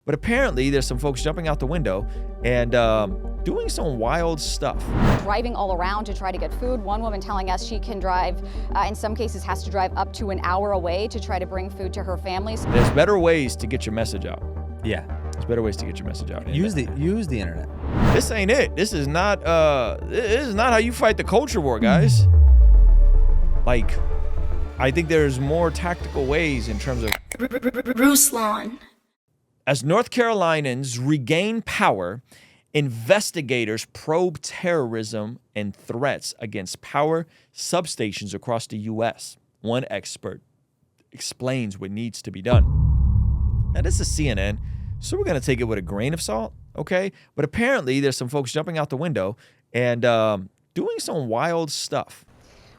But apparently there's some folks jumping out the window and doing some wild stuff. Driving all around to try to get food. One woman telling us she can drive, in some cases has to drive up to an hour away to try to bring food to her families. There's better ways to get your message out. Yeah. There's better ways to get your message out. Use the internet. This ain't it. This is not how you fight the culture war, guys. Like, I think there's more tactical ways in terms of Ruslan. As North Carolinians regain power, investigators probe terrorism and threats against power substations across the U.S. One expert explains what needs to be done. Now, this is CNN, so we're going to take it with a grain of salt, okay? But apparently, there's some folks jumping out the window and doing some wild stuff.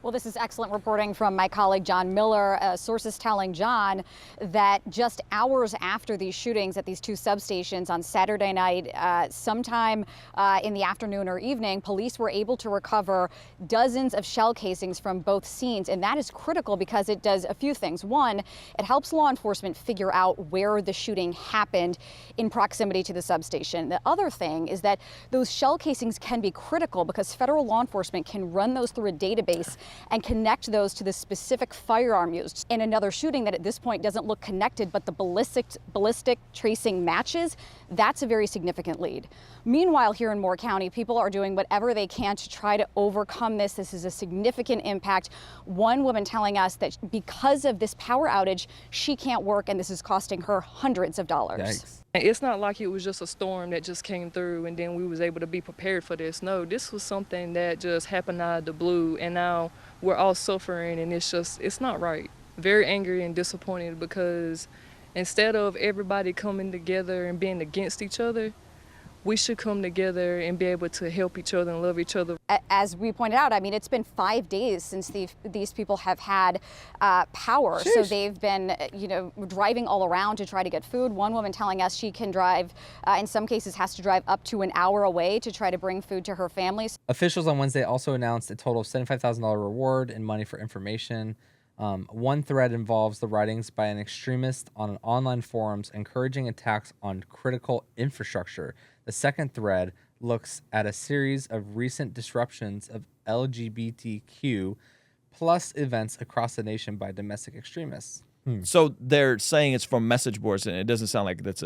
Well, this is excellent reporting from my colleague John Miller. Sources telling John that just hours after these shootings at these two substations on Saturday night, sometime in the afternoon or evening, police were able to recover dozens of shell casings from both scenes. And that is critical because it does a few things. One, it helps law enforcement figure out where the shooting happened in proximity to the substation. The other thing is that those shell casings can be critical because federal law enforcement can run those through a database and connect those to the specific firearm used. In another shooting that at this point doesn't look connected, but the ballistic tracing matches, that's a very significant lead. Meanwhile, here in Moore County, people are doing whatever they can to try to overcome this. This is a significant impact. One woman telling us that because of this power outage, she can't work, and this is costing her hundreds of dollars. Yikes. It's not like it was just a storm that just came through and then we was able to be prepared for this. No, this was something that just happened out of the blue, and now we're all suffering, and it's not right. Very angry and disappointed because instead of everybody coming together and being against each other, we should come together and be able to help each other and love each other. As we pointed out, I mean, it's been 5 days since these people have had power. Sheesh. So they've been, driving all around to try to get food. One woman telling us she can drive, in some cases has to drive up to an hour away to try to bring food to her families. Officials on Wednesday also announced a total of $75,000 reward in money for information. One thread involves the writings by an extremist on online forums encouraging attacks on critical infrastructure. The second thread looks at a series of recent disruptions of LGBTQ plus events across the nation by domestic extremists. So they're saying it's from message boards, and it doesn't sound like it's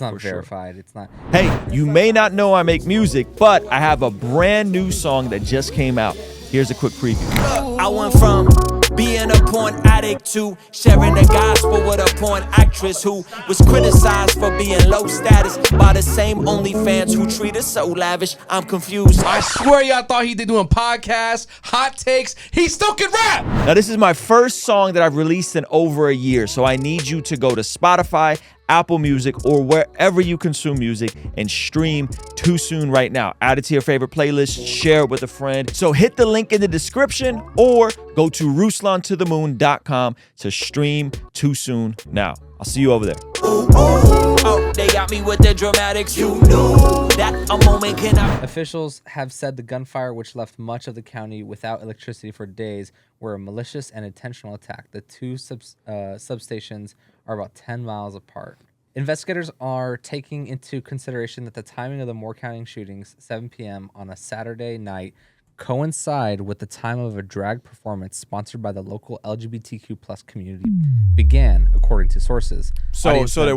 not for verified. Sure. It's not. Hey, you may not know I make music, but I have a brand new song that just came out. Here's a quick preview. I went from being a porn addict to sharing the gospel with a porn actress who was criticized for being low status by the same OnlyFans who treat us so lavish. I'm confused. I swear y'all thought he did doing podcasts, hot takes. He still can rap. Now, this is my first song that I've released in over a year, so I need you to go to Spotify, Apple Music, or wherever you consume music and stream Too Soon right now. Add it to your favorite playlist, share it with a friend. So hit the link in the description or go to RuslanToTheMoon.com to stream Too Soon now. I'll see you over there. Ooh, ooh. Oh, they got me with the dramatics. You knew that a moment cannot. Officials have said the gunfire, which left much of the county without electricity for days, were a malicious and intentional attack. The two substations are about 10 miles apart. Investigators are taking into consideration that the timing of the Moore County shootings, 7 p.m. on a Saturday night, coincide with the time of a drag performance sponsored by the local LGBTQ plus community began, according to sources. So there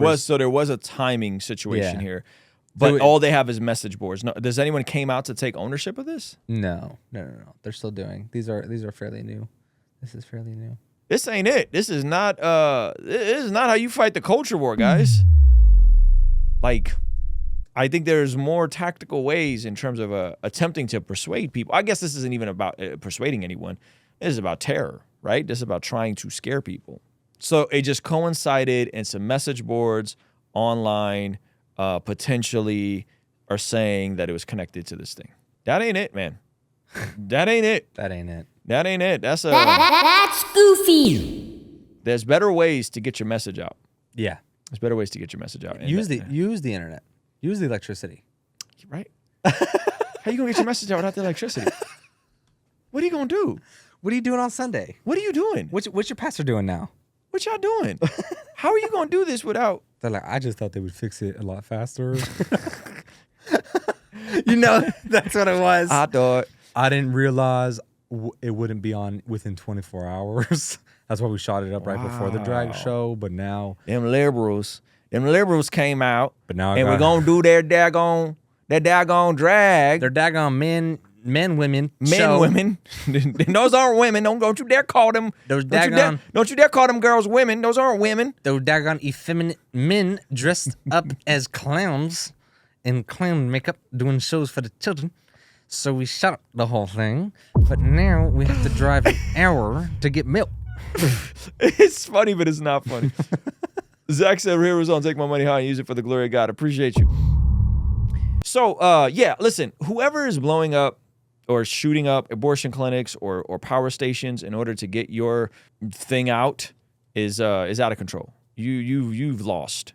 was a timing situation here, but all they have is message boards. No, does anyone came out to take ownership of this? No. They're still doing. These are fairly new. This is fairly new. This ain't it. This is not how you fight the culture war, guys. Like, I think there's more tactical ways in terms of attempting to persuade people. I guess this isn't even about persuading anyone. This is about terror, right? This is about trying to scare people. So it just coincided, and some message boards online potentially are saying that it was connected to this thing. That ain't it, man. That ain't it. That ain't it. That ain't it. That's goofy. There's better ways to get your message out. Yeah. There's better ways to get your message out. Use the internet. Use the electricity. Right? How you gonna get your message out without the electricity? What are you gonna do? What are you doing on Sunday? What are you doing? What's your pastor doing now? What y'all doing? How are you gonna do this without They're like, I just thought they would fix it a lot faster. You know, that's what it was. I thought. I didn't realize it wouldn't be on within 24 hours. That's why we shot it up right before the drag show. But now Them liberals came out. But now and we're gonna do their daggone drag. They're daggone men, women, women. Those aren't women. Don't you dare call them. Those Don't you dare call them girls women. Those aren't women. Those daggone effeminate men dressed up as clowns in clown makeup doing shows for the children. So we shot up the whole thing, but now we have to drive an hour to get milk. It's funny, but it's not funny. Zach said, "Here was on. Take my money high and use it for the glory of God." Appreciate you. So, yeah, listen. Whoever is blowing up or shooting up abortion clinics or power stations in order to get your thing out is out of control. You've lost.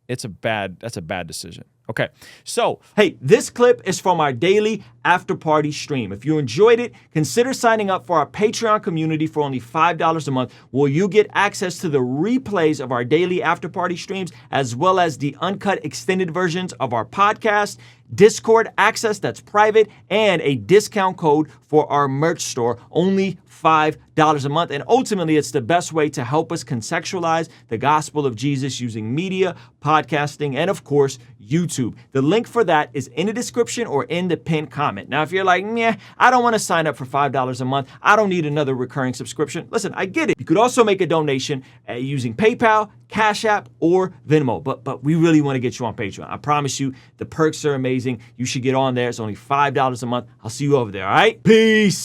That's a bad decision. Okay, so, hey, this clip is from our daily after party stream. If you enjoyed it, consider signing up for our Patreon community for only $5 a month, where you get access to the replays of our daily after party streams, as well as the uncut extended versions of our podcast, Discord access that's private, and a discount code for our merch store, only $5 a month. And ultimately, it's the best way to help us contextualize the gospel of Jesus using media, podcasting, and of course, YouTube. The link for that is in the description or in the pinned comment. Now, if you're like, meh, I don't want to sign up for $5 a month. I don't need another recurring subscription. Listen, I get it. You could also make a donation using PayPal, Cash App, or Venmo. But we really want to get you on Patreon. I promise you, the perks are amazing. You should get on there. It's only $5 a month. I'll see you over there, all right? Peace.